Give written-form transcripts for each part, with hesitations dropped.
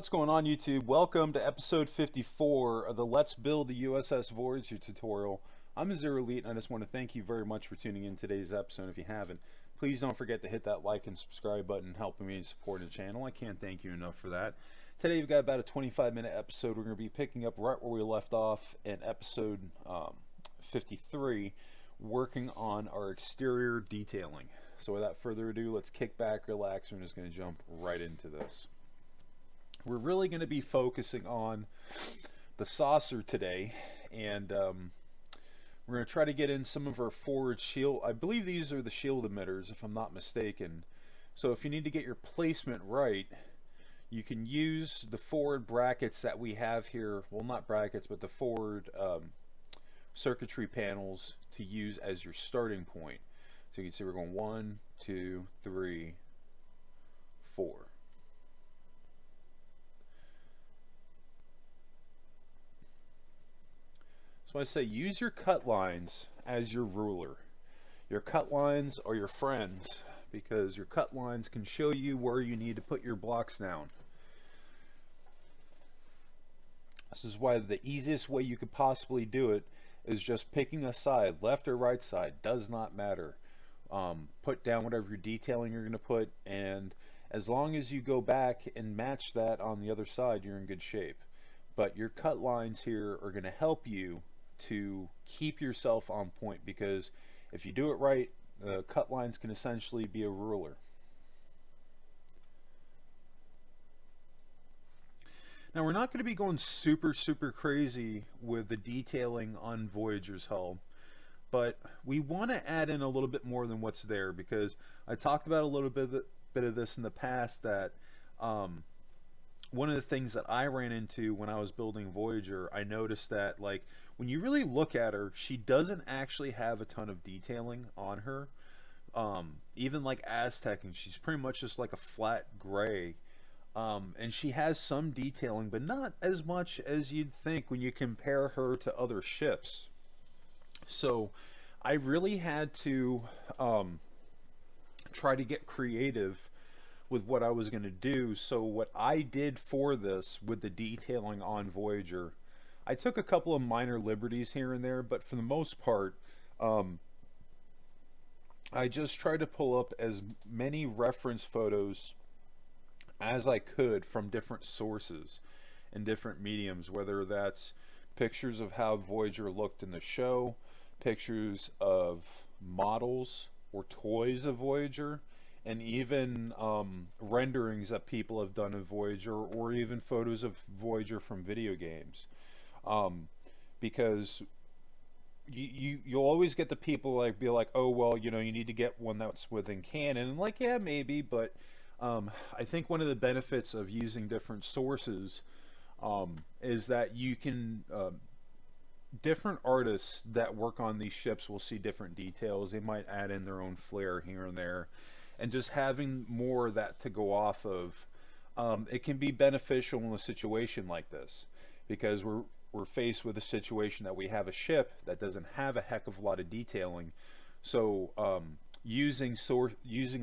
What's going on, YouTube? Welcome to episode 54 of the Let's Build the U.S.S. Voyager tutorial. I'm Azure Elite, and I just want to thank you very much for tuning in today's episode. If you haven't, please don't forget to hit that like and subscribe button, helping me support the channel. I can't thank you enough for that. Today we've got about a 25-minute episode. We're going to be picking up right where we left off in episode 53, working on our exterior detailing. So without further ado, let's kick back, relax, and we're just going to jump right into this. We're really going to be focusing on the saucer today, and we're going to try to get in some of our forward shield. I believe these are the shield emitters, if I'm not mistaken. So if you need to get your placement right, you can use the forward brackets that we have here. Well, not brackets, but the forward circuitry panels to use as your starting point. So you can see we're going 1, 2, 3, 4. So I say use your cut lines as your ruler. Your cut lines are your friends because your cut lines can show you where you need to put your blocks down. This is why the easiest way you could possibly do it is just picking a side, left or right side, does not matter. Put down whatever your detailing you're going to put, and as long as you go back and match that on the other side, you're in good shape. But your cut lines here are going to help you to keep yourself on point, because if you do it right, cut lines can essentially be a ruler. Now we're not going to be going super crazy with the detailing on Voyager's hull, but we want to add in a little bit more than what's there, because I talked about a little bit of this in the past, that one of the things that I ran into when I was building Voyager, I noticed that, like, when you really look at her, she doesn't actually have a ton of detailing on her. Even like Aztec, and she's pretty much just like a flat gray. And she has some detailing, but not as much as you'd think when you compare her to other ships. So I really had to try to get creative with what I was going to do. So what I did for this with the detailing on Voyager, I took a couple of minor liberties here and there, but for the most part, I just tried to pull up as many reference photos as I could from different sources and different mediums, whether that's pictures of how Voyager looked in the show, pictures of models or toys of Voyager, and even renderings that people have done of Voyager, or even photos of Voyager from video games. Because you'll always get the people like be like, oh well, you know, you need to get one that's within canon, and like, yeah, maybe, but I think one of the benefits of using different sources is that you can different artists that work on these ships will see different details. They might add in their own flair here and there, and just having more of that to go off of, it can be beneficial in a situation like this, because we're faced with a situation that we have a ship that doesn't have a heck of a lot of detailing. So using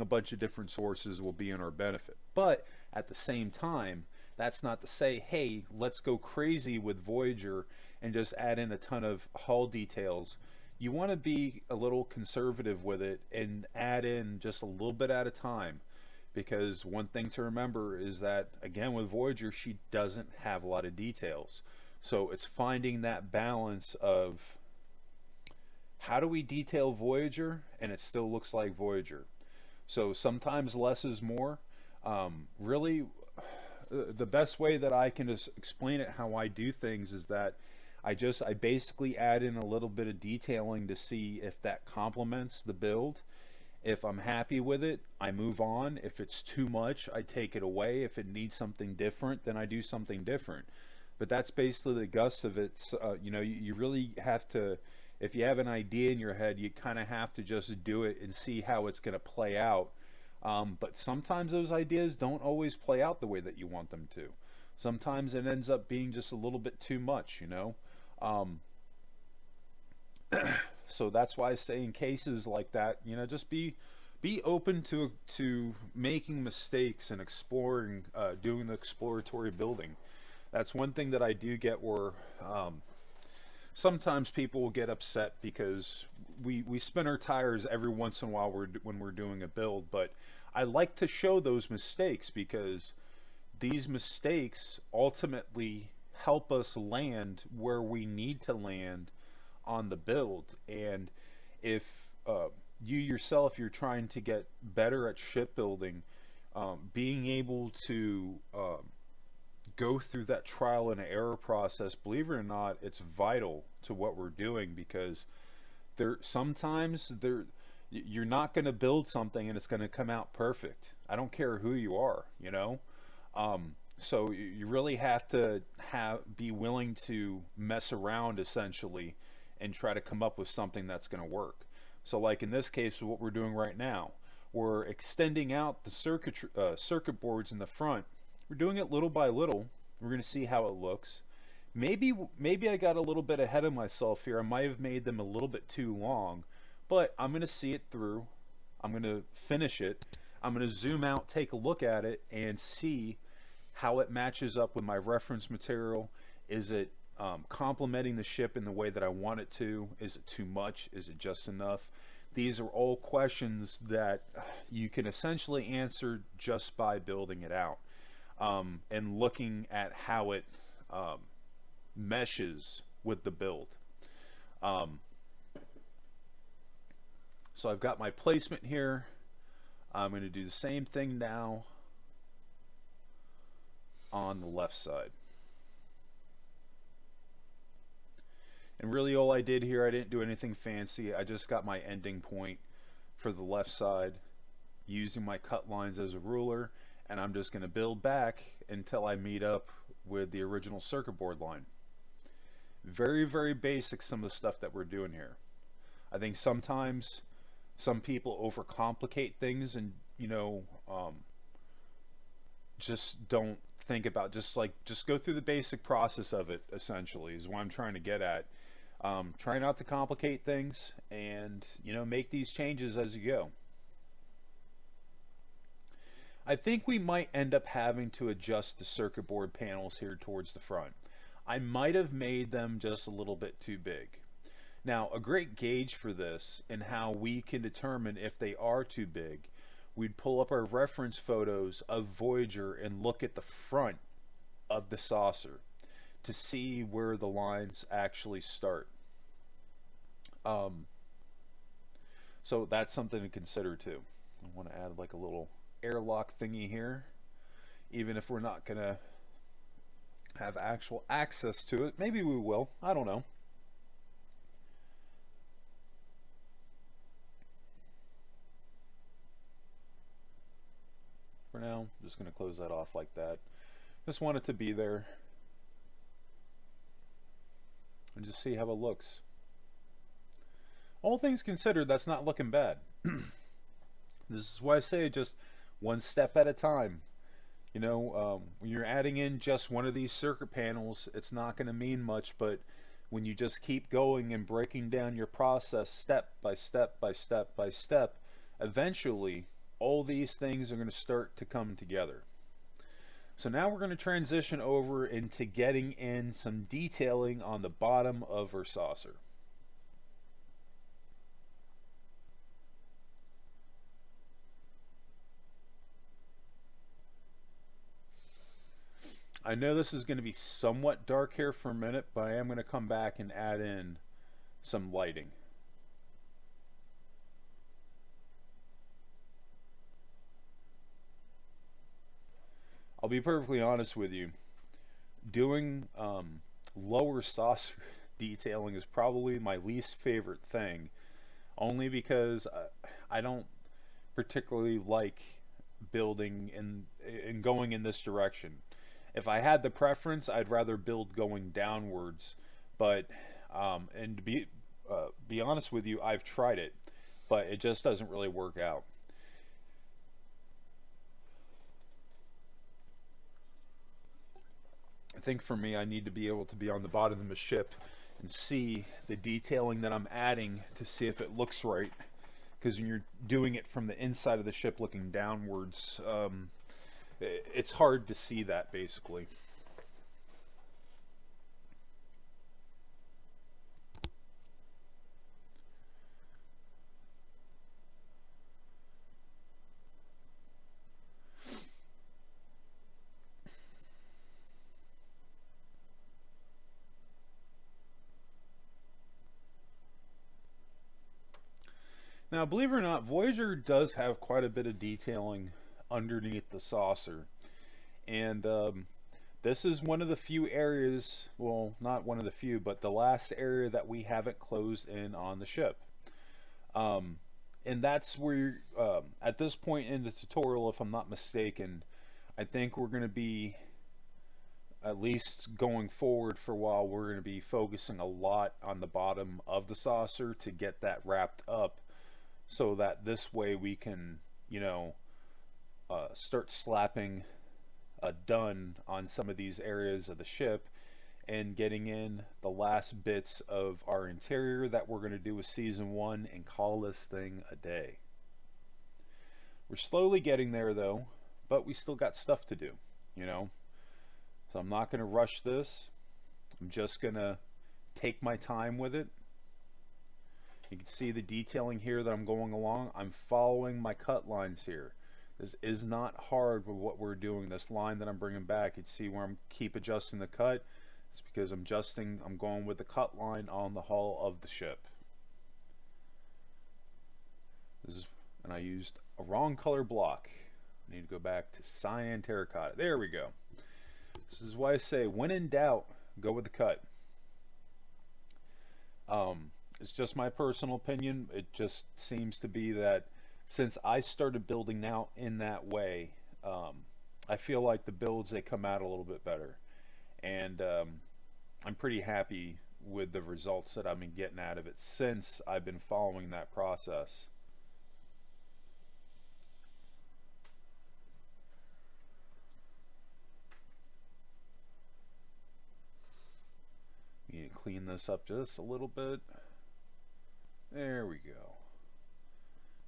a bunch of different sources will be in our benefit. But at the same time, that's not to say, hey, let's go crazy with Voyager and just add in a ton of hull details. You want to be a little conservative with it and add in just a little bit at a time, because one thing to remember is that, again, with Voyager, she doesn't have a lot of details. So it's finding that balance of how do we detail Voyager and it still looks like Voyager. So sometimes less is more. Really, the best way that I can just explain it, how I do things, is that I basically add in a little bit of detailing to see if that complements the build. If I'm happy with it, I move on. If it's too much, I take it away. If it needs something different, then I do something different. But that's basically the gist of it. You know, you really have to, if you have an idea in your head, you kind of have to just do it and see how it's going to play out. But sometimes those ideas don't always play out the way that you want them to. Sometimes it ends up being just a little bit too much, you know. So that's why I say in cases like that, you know, just be be open to making mistakes and exploring, doing the exploratory building. That's one thing that I do get where sometimes people will get upset because we spin our tires every once in a while when we're doing a build, but I like to show those mistakes because these mistakes ultimately help us land where we need to land on the build. And if you yourself, you're trying to get better at shipbuilding, being able to go through that trial and error process, believe it or not, it's vital to what we're doing, because sometimes you're not going to build something and it's going to come out perfect. I don't care who you are, you know. So you really have to be willing to mess around essentially and try to come up with something that's going to work. So like in this case, what we're doing right now, we're extending out the circuit boards in the front. We're doing it little by little. We're going to see how it looks. Maybe I got a little bit ahead of myself here. I might have made them a little bit too long, but I'm going to see it through. I'm going to finish it. I'm going to zoom out, take a look at it, and see how it matches up with my reference material. Is it complementing the ship in the way that I want it to? Is it too much? Is it just enough? These are all questions that you can essentially answer just by building it out, and looking at how it meshes with the build. So I've got my placement here. I'm going to do the same thing now on the left side. And really all I did here, I didn't do anything fancy. I just got my ending point for the left side using my cut lines as a ruler, and I'm just going to build back until I meet up with the original circuit board line. Very, very basic, some of the stuff that we're doing here. I think sometimes some people overcomplicate things and, you know, just don't think about, just go through the basic process of it, essentially, is what I'm trying to get at. Try not to complicate things and, you know, make these changes as you go. I think we might end up having to adjust the circuit board panels here towards the front. I might have made them just a little bit too big. Now, a great gauge for this and how we can determine if they are too big, we'd pull up our reference photos of Voyager and look at the front of the saucer to see where the lines actually start. So that's something to consider too. I want to add like a little airlock thingy here, even if we're not gonna have actual access to it. Maybe we will, I don't know. For now, I'm just going to close that off like that. Just want it to be there and just see how it looks. All things considered, that's not looking bad. This is why I say just one step at a time. You know, when you're adding in just one of these circuit panels, it's not going to mean much, but when you just keep going and breaking down your process step by step by step by step, eventually all these things are going to start to come together. So now we're going to transition over into getting in some detailing on the bottom of our saucer. I know this is going to be somewhat dark here for a minute, but I am going to come back and add in some lighting. I'll be perfectly honest with you. Doing lower saucer detailing is probably my least favorite thing, only because I don't particularly like building and going in this direction. If I had the preference, I'd rather build going downwards, but and to be honest with you, I've tried it, but it just doesn't really work out. I think for me, I need to be able to be on the bottom of the ship and see the detailing that I'm adding to see if it looks right. because when you're doing it from the inside of the ship looking downwards, it's hard to see that basically. Now, believe it or not, Voyager does have quite a bit of detailing underneath the saucer. And this is one of the few areas, well, not one of the few, but the last area that we haven't closed in on the ship. And that's where, at this point in the tutorial, if I'm not mistaken, I think we're going to be, at least going forward for a while, we're going to be focusing a lot on the bottom of the saucer to get that wrapped up, so that this way we can, start slapping a done on some of these areas of the ship and getting in the last bits of our interior that we're going to do with season 1 and call this thing a day. We're slowly getting there though, but we still got stuff to do, So I'm not going to rush this. I'm just going to take my time with it. You can see the detailing here that I'm going along. I'm following my cut lines here. This is not hard with what we're doing. This line that I'm bringing back, you can see where I'm keep adjusting the cut. It's because I'm going with the cut line on the hull of the ship. And I used a wrong color block. I need to go back to cyan terracotta. There we go. This is why I say, when in doubt, go with the cut. It's just my personal opinion. It just seems to be that since I started building out in that way, I feel like the builds, they come out a little bit better. And I'm pretty happy with the results that I've been getting out of it since I've been following that process. You need to clean this up just a little bit. There we go.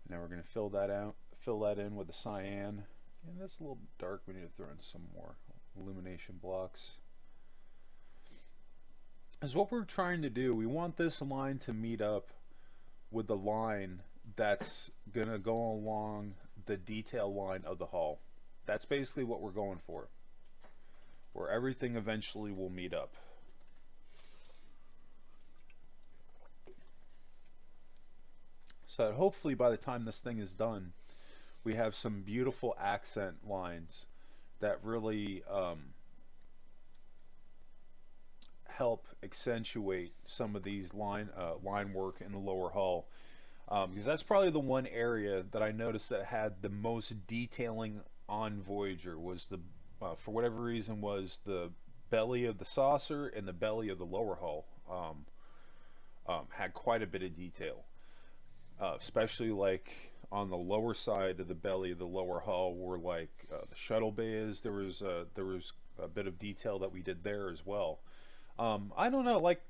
Now we're going to fill that in with the cyan. And that's a little dark. We need to throw in some more illumination blocks. Is what we're trying to do. We want this line to meet up with the line that's going to go along the detail line of the hull. That's basically what we're going for. Where everything eventually will meet up. So that hopefully by the time this thing is done, we have some beautiful accent lines that really help accentuate some of these line work in the lower hull. Because that's probably the one area that I noticed that had the most detailing on Voyager was for whatever reason, was the belly of the saucer and the belly of the lower hull. Had quite a bit of detail. Especially like on the lower side of the belly of the lower hull, where like the shuttle bay is, there was a bit of detail that we did there as well. I don't know, like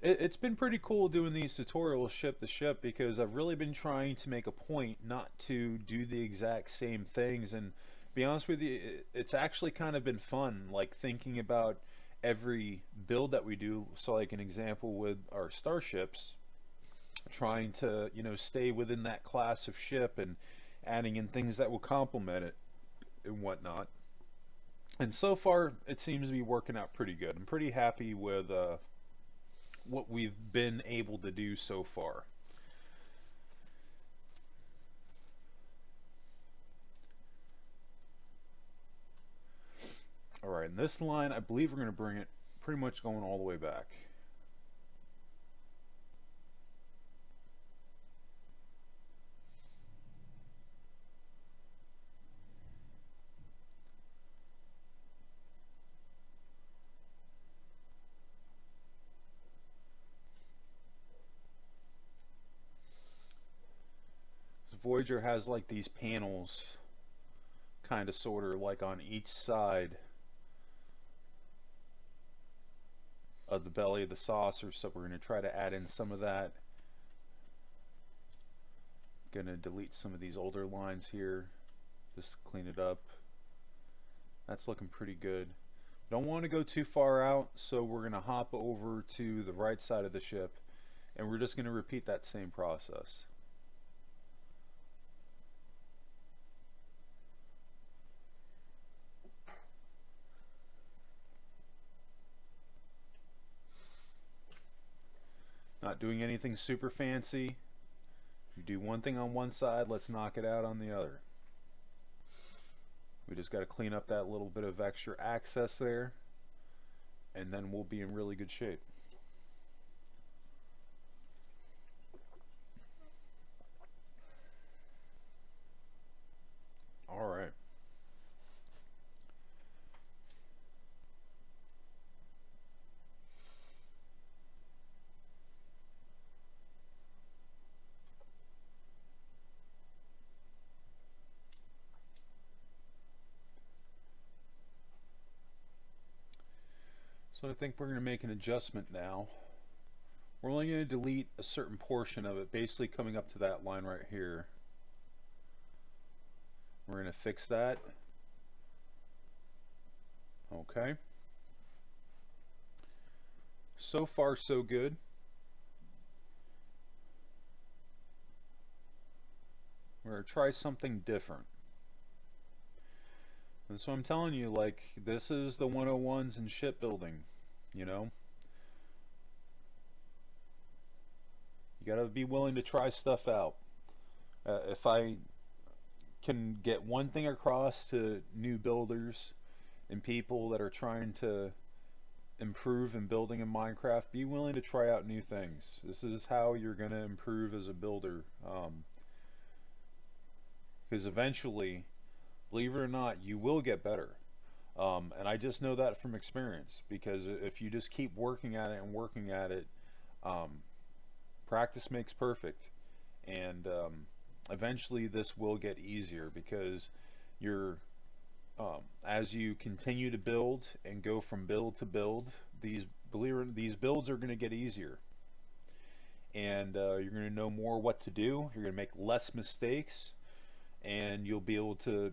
it's been pretty cool doing these tutorials ship to ship, because I've really been trying to make a point not to do the exact same things. And be honest with you, it's actually kind of been fun, like thinking about every build that we do. So like an example with our starships, trying to stay within that class of ship and adding in things that will complement it and whatnot. And so far it seems to be working out pretty good. I'm pretty happy with what we've been able to do so far. Alright, and this line, I believe we're going to bring it pretty much going all the way back. Voyager has like these panels kind of sort of like on each side of the belly of the saucer, so we're going to try to add in some of that Gonna delete some of these older lines here, just to clean it up. That's looking pretty good. Don't want to go too far out, so we're gonna hop over to the right side of the ship, and we're just gonna repeat that same process. Not doing anything super fancy. You do one thing on one side, let's knock it out on the other. We just got to clean up that little bit of extra access there, and then we'll be in really good shape. All right. So I think we're going to make an adjustment now. We're only going to delete a certain portion of it, basically coming up to that line right here. We're going to fix that. Okay. So far, so good. We're going to try something different. And so I'm telling you, like, this is the 101s in shipbuilding, you know? You gotta be willing to try stuff out. If I can get one thing across to new builders and people that are trying to improve in building in Minecraft, be willing to try out new things. This is how you're gonna improve as a builder. Because eventually, believe it or not, you will get better. And I just know that from experience, because if you just keep working at it and working at it, practice makes perfect. And eventually this will get easier, because you're, as you continue to build and go from build to build, these builds are going to get easier. And you're going to know more what to do. You're going to make less mistakes. And you'll be able to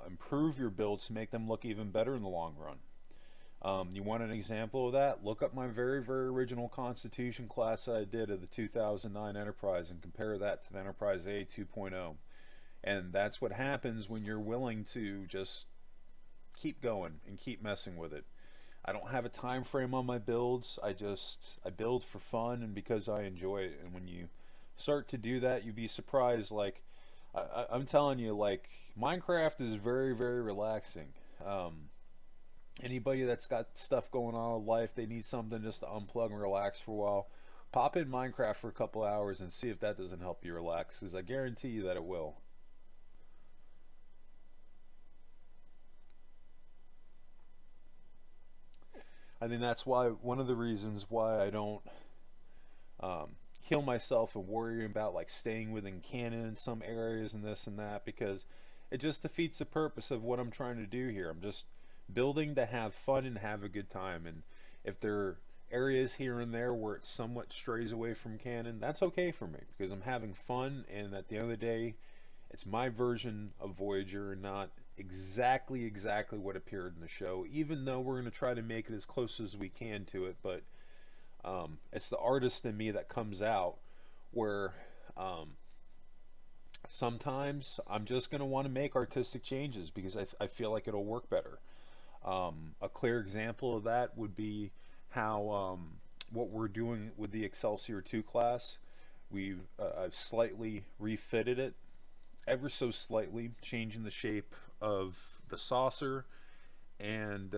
improve your builds to make them look even better in the long run. You want an example of that? Look up my very original Constitution class that I did of the 2009 Enterprise and compare that to the Enterprise A 2.0. And that's what happens when you're willing to just keep going and keep messing with it. I don't have a time frame on my builds. I build for fun and because I enjoy it. And when you start to do that, you'd be surprised. Like, I'm telling you, like, Minecraft is very relaxing. Anybody that's got stuff going on in life, they need something just to unplug and relax for a while, pop in Minecraft for a couple hours and see if that doesn't help you relax, because I guarantee you that it will. I think that's why, one of the reasons why I don't kill myself and worry about like staying within canon in some areas and this and that, because it just defeats the purpose of what I'm trying to do here. I'm just building to have fun and have a good time, and if there are areas here and there where it somewhat strays away from canon, that's okay for me, because I'm having fun, and at the end of the day, it's my version of Voyager and not exactly what appeared in the show, even though we're going to try to make it as close as we can to it. But it's the artist in me that comes out, where sometimes I'm just going to want to make artistic changes because I feel like it'll work better. A clear example of that would be how what we're doing with the Excelsior 2 class. I've slightly refitted it, ever so slightly, changing the shape of the saucer and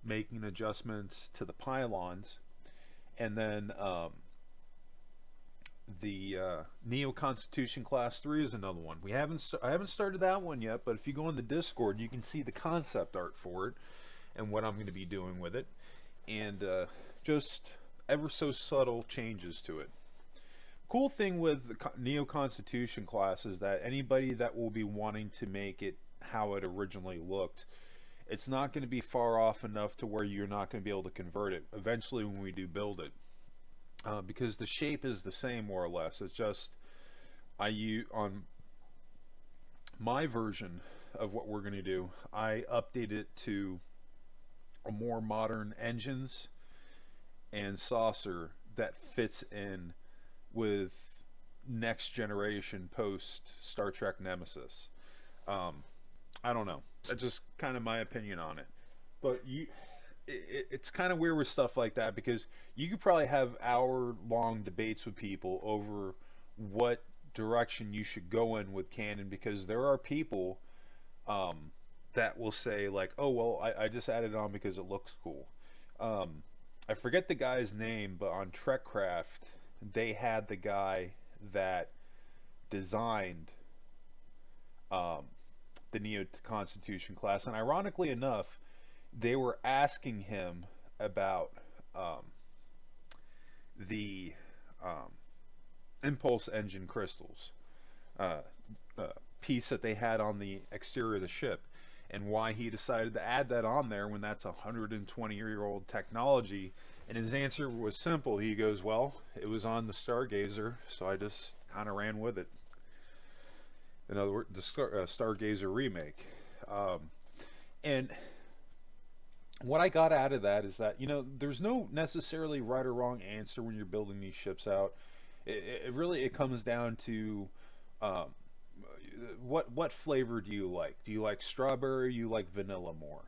making adjustments to the pylons. And then the Neo Constitution Class 3 is another one. I haven't started that one yet, but if you go in the Discord, you can see the concept art for it and what I'm going to be doing with it, and just ever so subtle changes to it. Cool thing with the Neo Constitution class is that anybody that will be wanting to make it how it originally looked, it's not going to be far off enough to where you're not going to be able to convert it eventually when we do build it, because the shape is the same more or less. It's just I use on my version of what we're going to do. I update it to a more modern engines and saucer that fits in with next generation post Star Trek Nemesis. Um, I don't know. That's just kind of my opinion on it. But it's kind of weird with stuff like that because you could probably have hour-long debates with people over what direction you should go in with canon because there are people um, that will say like, "Oh well, I just added it on because it looks cool." Um, I forget the guy's name, but on Trekcraft, they had the guy that designed um, the Neo Constitution class, and ironically enough, they were asking him about um, the um, impulse engine crystals uh, uh, piece that they had on the exterior of the ship, and why he decided to add that on there when that's a 120-year-old technology. And his answer was simple. He goes, "Well, it was on the Stargazer, so I just kind of ran with it." In other words, the Stargazer remake. And what I got out of that is that, there's no necessarily right or wrong answer when you're building these ships out. It really it comes down to um, what flavor do you like? Do you like strawberry? You like vanilla more?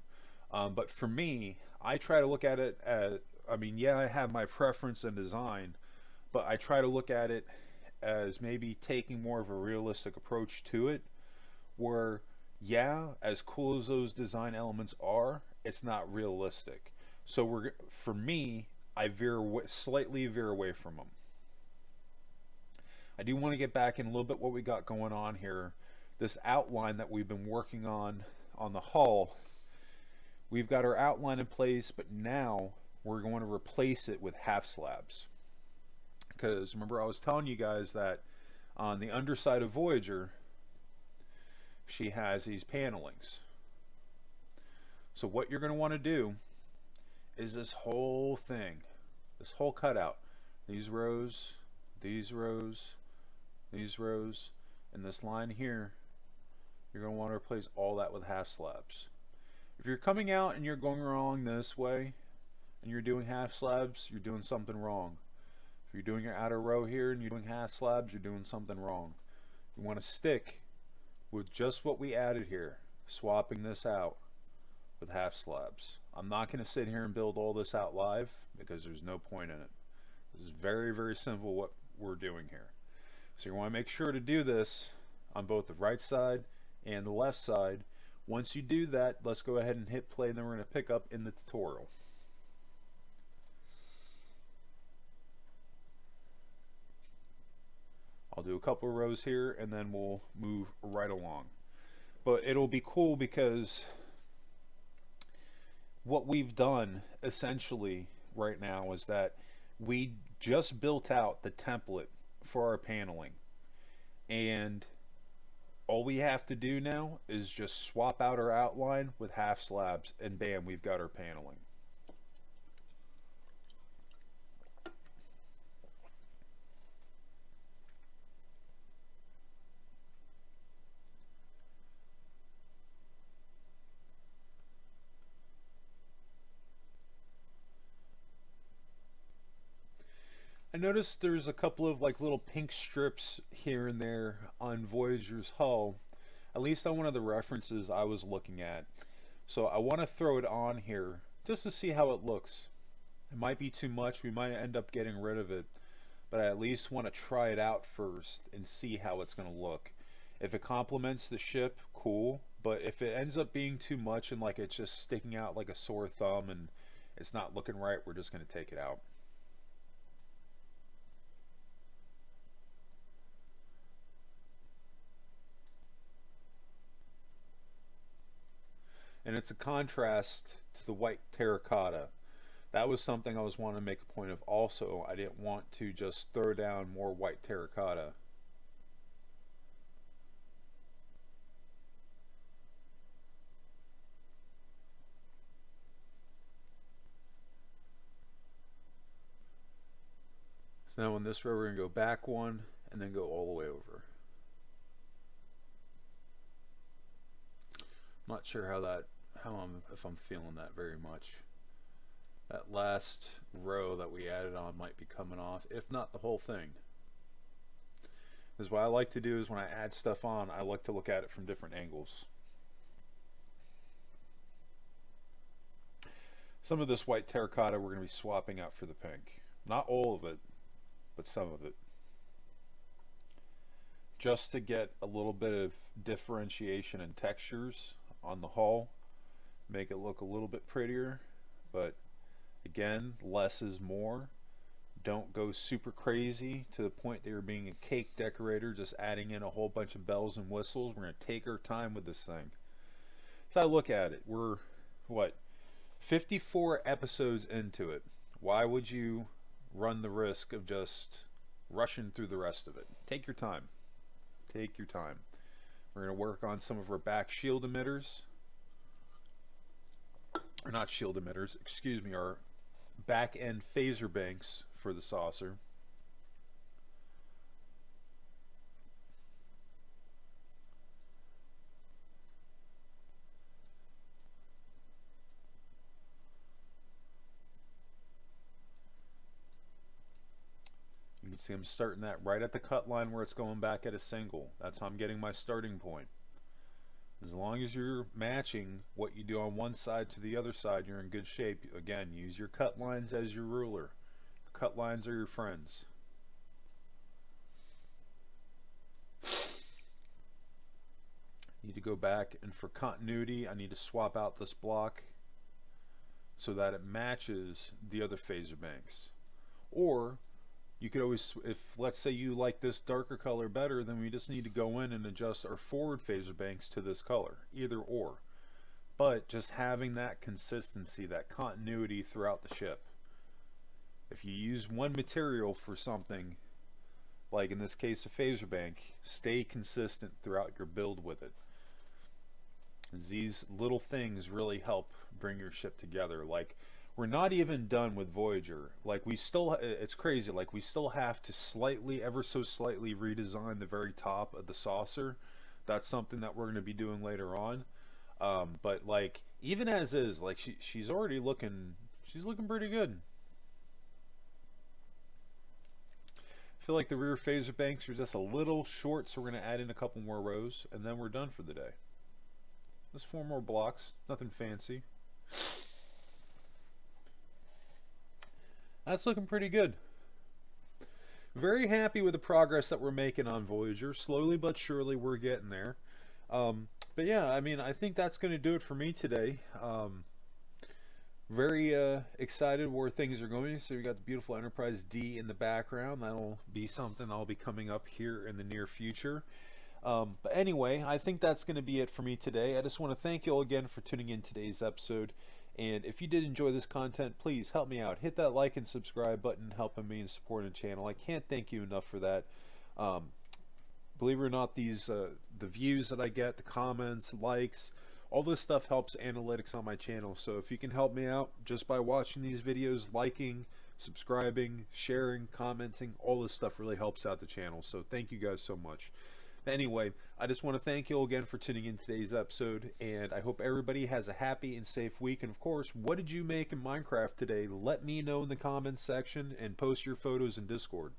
But for me, I try to look at it as, I mean, yeah, I have my preference in design, but I try to look at it as maybe taking more of a realistic approach to it, where, yeah, as cool as those design elements are, it's not realistic. So for me, I slightly veer away from them. I do want to get back in a little bit what we got going on here. This outline that we've been working on the hull, we've got our outline in place, but now we're going to replace it with half slabs. Because remember, I was telling you guys that on the underside of Voyager, she has these panelings. So what you're going to want to do is this whole thing, this whole cutout, these rows, these rows, these rows, and this line here, you're going to want to replace all that with half slabs. If you're coming out and you're going along this way and you're doing half slabs, you're doing something wrong. If you're doing your outer row here and you're doing half slabs, you're doing something wrong. You want to stick with just what we added here, swapping this out with half slabs. I'm not going to sit here and build all this out live because there's no point in it. This is very, very simple what we're doing here. So you want to make sure to do this on both the right side and the left side. Once you do that, let's go ahead and hit play, and then we're going to pick up in the tutorial. I'll do a couple of rows here and then we'll move right along. But it'll be cool because what we've done essentially right now is that we just built out the template for our paneling, and all we have to do now is just swap out our outline with half slabs, and bam, we've got our paneling. I noticed there's a couple of like little pink strips here and there on Voyager's hull, at least on one of the references I was looking at. So I want to throw it on here just to see how it looks. It might be too much, we might end up getting rid of it, but I at least want to try it out first and see how it's going to look. If it complements the ship, cool, but if it ends up being too much and like it's just sticking out like a sore thumb and it's not looking right, we're just going to take it out. And it's a contrast to the white terracotta. That was something I was wanting to make a point of also. I didn't want to just throw down more white terracotta. So now in this row we're going to go back one and then go all the way over. Not sure if I'm feeling that very much. That last row that we added on might be coming off, if not the whole thing. Because what I like to do is when I add stuff on, I like to look at it from different angles. Some of this white terracotta we're going to be swapping out for the pink. Not all of it, but some of it. Just to get a little bit of differentiation in textures on the hull. Make it look a little bit prettier. But again, less is more. Don't go super crazy to the point that you're being a cake decorator, just adding in a whole bunch of bells and whistles. We're going to take our time with this thing. So I look at it. We're, what, 54 episodes into it. Why would you run the risk of just rushing through the rest of it? Take your time. Take your time. We're going to work on some of our back shield emitters. Or not shield emitters, excuse me, our back end phaser banks for the saucer. You can see I'm starting that right at the cut line where it's going back at a single. That's how I'm getting my starting point. As long as you're matching what you do on one side to the other side, you're in good shape. Again, use your cut lines as your ruler. Cut lines are your friends. Need to go back, and for continuity, I need to swap out this block so that it matches the other phaser banks. Or you could always, if let's say you like this darker color better, then we just need to go in and adjust our forward phaser banks to this color, either or. But just having that consistency, that continuity throughout the ship. If you use one material for something, like in this case a phaser bank, stay consistent throughout your build with it. These little things really help bring your ship together. Like, we're not even done with Voyager. Like, we still, it's crazy, like we still have to slightly, ever so slightly redesign the very top of the saucer. That's something that we're going to be doing later on. But like, even as is, like she's already looking, she's looking pretty good. I feel like the rear phaser banks are just a little short, so we're going to add in a couple more rows, and then we're done for the day. Just 4 more blocks, nothing fancy. That's looking pretty good. Very happy with the progress that we're making on Voyager. Slowly but surely we're getting there. But yeah, I mean, I think that's going to do it for me today. Very excited where things are going. So we got the beautiful Enterprise D in the background. That'll be something I'll be coming up here in the near future. But anyway, I think that's going to be it for me today. I just want to thank you all again for tuning in today's episode. And if you did enjoy this content, please help me out. Hit that like and subscribe button, helping me and supporting the channel. I can't thank you enough for that. Believe it or not, these the views that I get, the comments, likes, all this stuff helps analytics on my channel. So if you can help me out just by watching these videos, liking, subscribing, sharing, commenting, all this stuff really helps out the channel. So thank you guys so much. Anyway, I just want to thank you all again for tuning in today's episode, and I hope everybody has a happy and safe week. And of course, what did you make in Minecraft today? Let me know in the comments section and post your photos in Discord.